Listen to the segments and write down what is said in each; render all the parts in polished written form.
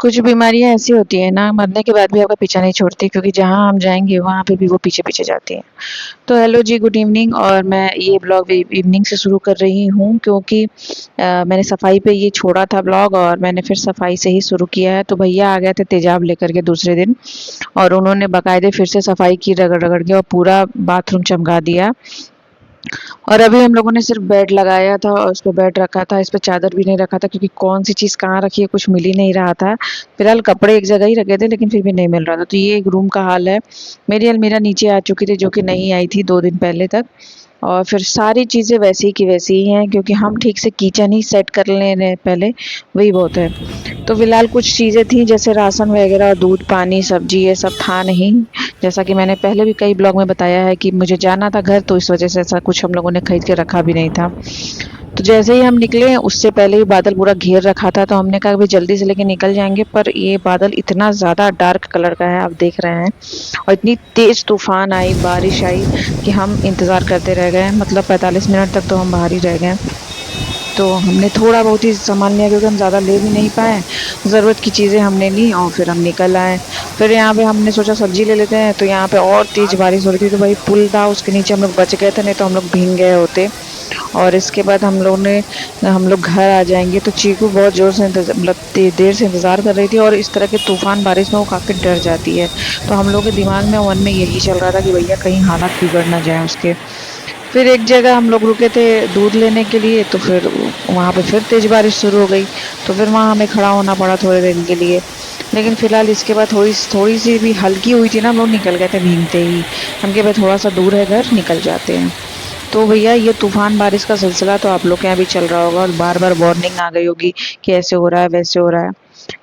कुछ बीमारियाँ ऐसी होती हैं ना, मरने के बाद भी आपका पीछा नहीं छोड़ती, क्योंकि जहाँ हम जाएँगे वहाँ पे भी वो पीछे-पीछे जाती हैं। तो हेलो जी, गुड इवनिंग। और मैं ये ब्लॉग इवनिंग से शुरू कर रही हूँ, क्योंकि मैंने सफाई पे ये छोड़ा था ब्लॉग और मैंने फिर सफाई से ही शुरू किया है। तो भैया आ गए थे तेजाब लेकर के दूसरे दिन, और उन्होंने बाकायदे फिर से सफाई की रगड़-रगड़ के, और पूरा बाथरूम चमका दिया। और अभी हम लोगों ने सिर्फ बेड लगाया था और उस पे बेड रखा था, इस पे चादर भी नहीं रखा था, क्योंकि कौन सी चीज़ कहाँ रखी है कुछ मिल ही नहीं रहा था। फिलहाल कपड़े एक जगह ही रखे थे, लेकिन फिर भी नहीं मिल रहा था। तो ये एक रूम का हाल है। मेरी अलमीरा नीचे आ चुकी थी, जो कि नहीं आई थी 2 दिन पहले तक। और फिर सारी चीज़ें वैसी की वैसी ही हैं, क्योंकि हम ठीक से किचन ही सेट कर ले रहे पहले, वही बहुत है। तो फिलहाल कुछ चीज़ें थी, जैसे राशन वगैरह, दूध, पानी, सब्जी, ये सब था नहीं। जैसा कि मैंने पहले भी कई ब्लॉग में बताया है कि मुझे जाना था घर, तो इस वजह से ऐसा कुछ हम लोगों ने खरीद के रखा भी नहीं था। तो जैसे ही हम निकले, उससे पहले ही बादल पूरा घेर रखा था, तो हमने कहा अभी जल्दी से लेके निकल जाएंगे। पर ये बादल इतना ज़्यादा डार्क कलर का है, आप देख रहे हैं, और इतनी तेज़ तूफान आई, बारिश आई, कि हम इंतज़ार करते रह गए। मतलब 45 मिनट तक तो हम बाहर ही रह गए। तो हमने थोड़ा बहुत ही सामान लिया, क्योंकि हम ज़्यादा ले भी नहीं पाए। ज़रूरत की चीज़ें हमने ली और फिर हम निकल आए। फिर यहाँ पे हमने सोचा सब्जी ले लेते हैं, तो यहाँ पे और तेज़ बारिश हो रही थी, तो भाई पुल था, उसके नीचे हम लोग बच गए थे, नहीं तो हम लोग भीग गए होते। और इसके बाद हम लोग घर आ जाएंगे। तो चीकू बहुत ज़ोर से मतलब देर से इंतज़ार कर रही थी, और इस तरह के तूफ़ान बारिश में वो काफ़ी डर जाती है। तो हम लोग के दिमाग में, मन में यही चल रहा था कि भैया कहीं हालात बिगड़ ना जाए उसके। फिर एक जगह हम लोग रुके थे दूध लेने के लिए, तो फिर वहाँ पे फिर तेज़ बारिश शुरू हो गई। तो फिर वहाँ हमें खड़ा होना पड़ा थोड़ी देर के लिए। लेकिन फ़िलहाल इसके बाद थोड़ी थोड़ी सी भी हल्की हुई थी ना, हम लोग निकल गए थे भीगते ही। हम कहे भाई थोड़ा सा दूर है घर, निकल जाते हैं। तो भैया ये तूफ़ान बारिश का सिलसिला तो आप लोग के यहाँ भी चल रहा होगा, और बार-बार वार्निंग आ गई होगी कि ऐसे हो रहा है, वैसे हो रहा है।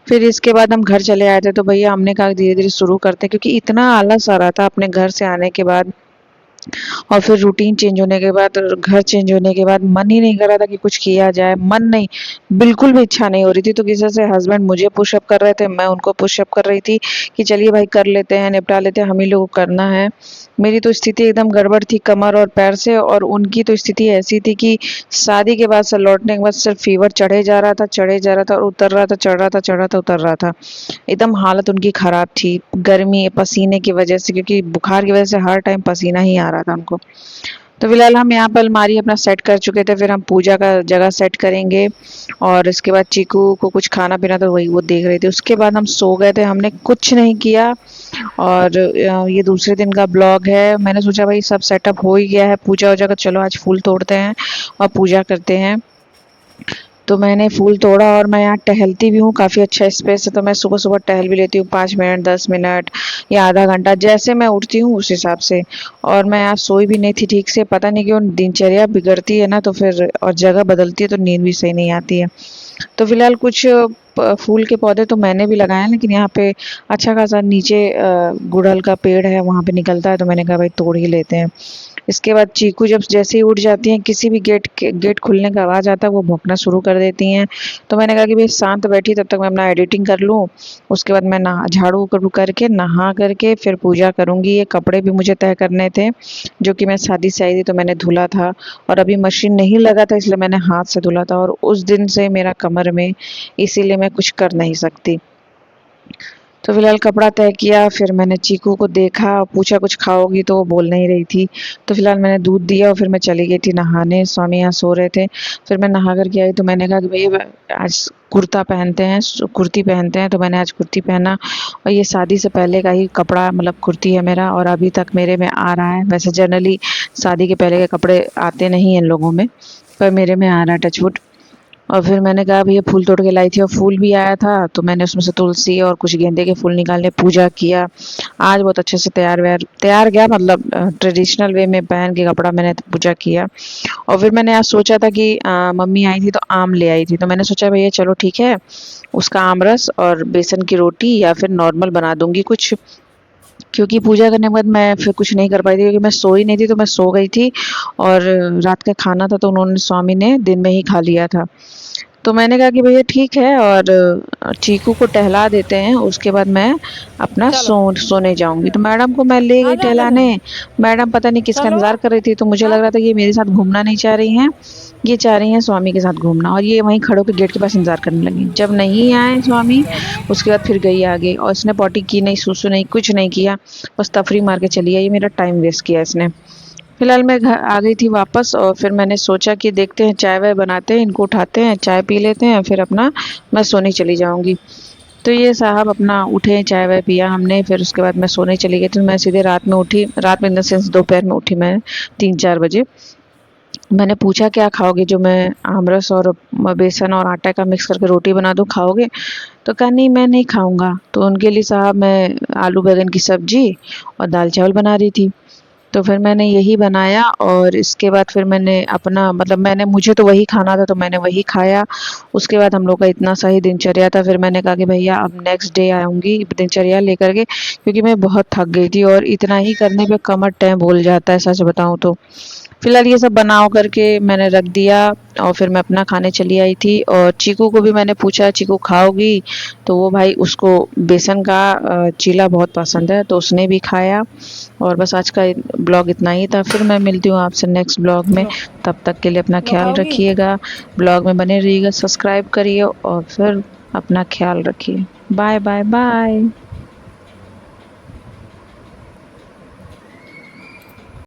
फिर इसके बाद हम घर चले आए थे, तो भैया हमने कहा धीरे-धीरे शुरू करते हैं, क्योंकि इतना आलस आ रहा था अपने घर से आने के बाद, और फिर रूटीन चेंज होने के बाद, घर चेंज होने के बाद मन ही नहीं कर रहा था कि कुछ किया जाए। मन नहीं, बिल्कुल भी इच्छा नहीं हो रही थी। तो किसी से हस्बैंड मुझे पुशअप कर रहे थे, मैं उनको पुशअप कर रही थी कि चलिए भाई कर लेते हैं, निपटा लेते हैं, हम ही लोगों को करना है। मेरी तो स्थिति एकदम गड़बड़ थी कमर और पैर से, और उनकी तो स्थिति ऐसी थी कि शादी के बाद से लौटने के बाद सिर्फ फीवर चढ़े जा रहा था, चढ़े जा रहा था, और उतर रहा था, चढ़ रहा था, चढ़ रहा था, उतर रहा था। एकदम हालत उनकी खराब थी, गर्मी पसीने की वजह से, क्योंकि बुखार की वजह से हर टाइम पसीना ही आ रहा था उनको। तो फिलहाल हम यहाँ पर अलमारी अपना सेट कर चुके थे, फिर हम पूजा का जगह सेट करेंगे। और इसके बाद चीकू को कुछ खाना पीना, तो वही वो देख रही थी। उसके बाद हम सो गए थे, हमने कुछ नहीं किया। और ये दूसरे दिन का ब्लॉग है। मैंने सोचा भाई सब सेटअप हो ही गया है पूजा वूजा का, चलो आज फूल तोड़ते हैं और पूजा करते हैं। तो मैंने फूल तोड़ा, और मैं यहाँ टहलती भी हूँ, काफ़ी अच्छा स्पेस है, तो मैं सुबह-सुबह टहल भी लेती हूँ 5 मिनट, 10 मिनट या आधा घंटा, जैसे मैं उठती हूँ उस हिसाब से। और मैं आज सोई भी नहीं थी ठीक से, पता नहीं क्यों, दिनचर्या बिगड़ती है ना, तो फिर और जगह बदलती है तो नींद भी सही नहीं आती है। तो फिलहाल कुछ फूल के पौधे तो मैंने भी लगाए हैं, लेकिन यहाँ पे अच्छा खासा नीचे गुड़हल का पेड़ है, वहाँ पे निकलता है, तो मैंने कहा भाई तोड़ ही लेते हैं। इसके बाद चीकू जब जैसे ही उठ जाती हैं, किसी भी गेट खुलने का आवाज़ आता है, वो भौंकना शुरू कर देती हैं। तो मैंने कहा कि भाई शांत बैठी, तब तक मैं अपना एडिटिंग कर लूँ। उसके बाद मैं नहा झाड़ू करके नहा करके फिर पूजा करूँगी। ये कपड़े भी मुझे तय करने थे, जो कि मैं शादी से आई थी तो मैंने धुला था, और अभी मशीन नहीं लगा था, इसलिए मैंने हाथ से धुला था, और उस दिन से मेरा कमर में, इसीलिए मैं कुछ कर नहीं सकती। तो फिलहाल कपड़ा तय किया, फिर मैंने चीकू को देखा, पूछा कुछ खाओगी, तो वो बोल नहीं रही थी। तो फिलहाल मैंने दूध दिया और फिर मैं चली गई थी नहाने, स्वामी यहाँ सो रहे थे। फिर मैं नहा कर के आई, तो मैंने कहा कि भैया आज कुर्ता पहनते हैं, कुर्ती पहनते हैं, तो मैंने आज कुर्ती पहना। और ये शादी से पहले का ही कपड़ा, मतलब कुर्ती है मेरा, और अभी तक मेरे में आ रहा है। वैसे जनरली शादी के पहले के कपड़े आते नहीं हैं इन लोगों में, पर मेरे में आ रहा है, टचवुड। और फिर मैंने कहा भैया फूल तोड़ के लाई थी, और फूल भी आया था, तो मैंने उसमें से तुलसी और कुछ गेंदे के फूल निकालने पूजा किया। आज बहुत अच्छे से तैयार गया, मतलब ट्रेडिशनल वे में पहन के कपड़ा मैंने पूजा किया। और फिर मैंने आज सोचा था कि मम्मी आई थी तो आम ले आई थी, तो मैंने सोचा भैया चलो ठीक है, उसका आम रस और बेसन की रोटी या फिर नॉर्मल बना दूंगी कुछ, क्योंकि पूजा करने के बाद मैं फिर कुछ नहीं कर पाई थी, क्योंकि मैं सोई नहीं थी, तो मैं सो गई थी। और रात का खाना था तो उन्होंने, स्वामी ने दिन में ही खा लिया था। तो मैंने कहा कि भैया ठीक है, और चीकू को टहला देते हैं, उसके बाद मैं अपना सोने जाऊंगी। तो मैडम को मैं ले गई टहलाने। मैडम पता नहीं किसका इंतजार कर रही थी, तो मुझे लग रहा था ये मेरे साथ घूमना नहीं चाह रही हैं, ये चाह रही हैं स्वामी के साथ घूमना। और ये वहीं खड़े होकर गेट के पास इंतजार करने लगी। जब नहीं आए स्वामी, उसके बाद फिर गई आगे, और इसने पॉटी की नहीं, सुसु नहीं, कुछ नहीं किया, बस तफरी मार के चली आई। मेरा टाइम वेस्ट किया इसने। फिलहाल मैं घर आ गई थी वापस, और फिर मैंने सोचा कि देखते हैं, चाय वाय बनाते हैं, इनको उठाते हैं, चाय पी लेते हैं, फिर अपना मैं सोने चली जाऊंगी। तो ये साहब अपना उठे, चाय वाय पिया हमने, फिर उसके बाद मैं सोने चली गई। तो मैं सीधे रात में उठी, रात में इन द सेंस दोपहर में उठी मैं 3-4 बजे। मैंने पूछा क्या खाओगे, जो मैं आमरस और बेसन और आटा का मिक्स करके रोटी बना दूँ, खाओगे? तो कहा नहीं, मैं नहीं खाऊंगा। तो उनके लिए साहब मैं आलू बैंगन की सब्जी और दाल चावल बना रही थी। तो फिर मैंने यही बनाया, और इसके बाद फिर मैंने अपना मतलब मैंने मुझे तो वही खाना था, तो मैंने वही खाया। उसके बाद हम लोग का इतना सही दिनचर्या था। फिर मैंने कहा कि भैया अब नेक्स्ट डे आऊँगी दिनचर्या लेकर के, क्योंकि मैं बहुत थक गई थी, और इतना ही करने पे कमर टैं बोल जाता है, सच बताऊँ तो। फिलहाल ये सब बनाओ करके मैंने रख दिया, और फिर मैं अपना खाने चली आई थी। और चीकू को भी मैंने पूछा, चीकू खाओगी? तो वो भाई उसको बेसन का चीला बहुत पसंद है, तो उसने भी खाया। और बस आज का ब्लॉग इतना ही था। फिर मैं मिलती हूँ आपसे नेक्स्ट ब्लॉग में। तब तक के लिए अपना ख्याल रखिएगा, ब्लॉग में बने रहिएगा, सब्सक्राइब करिए, और फिर अपना ख्याल रखिए। Bye bye bye.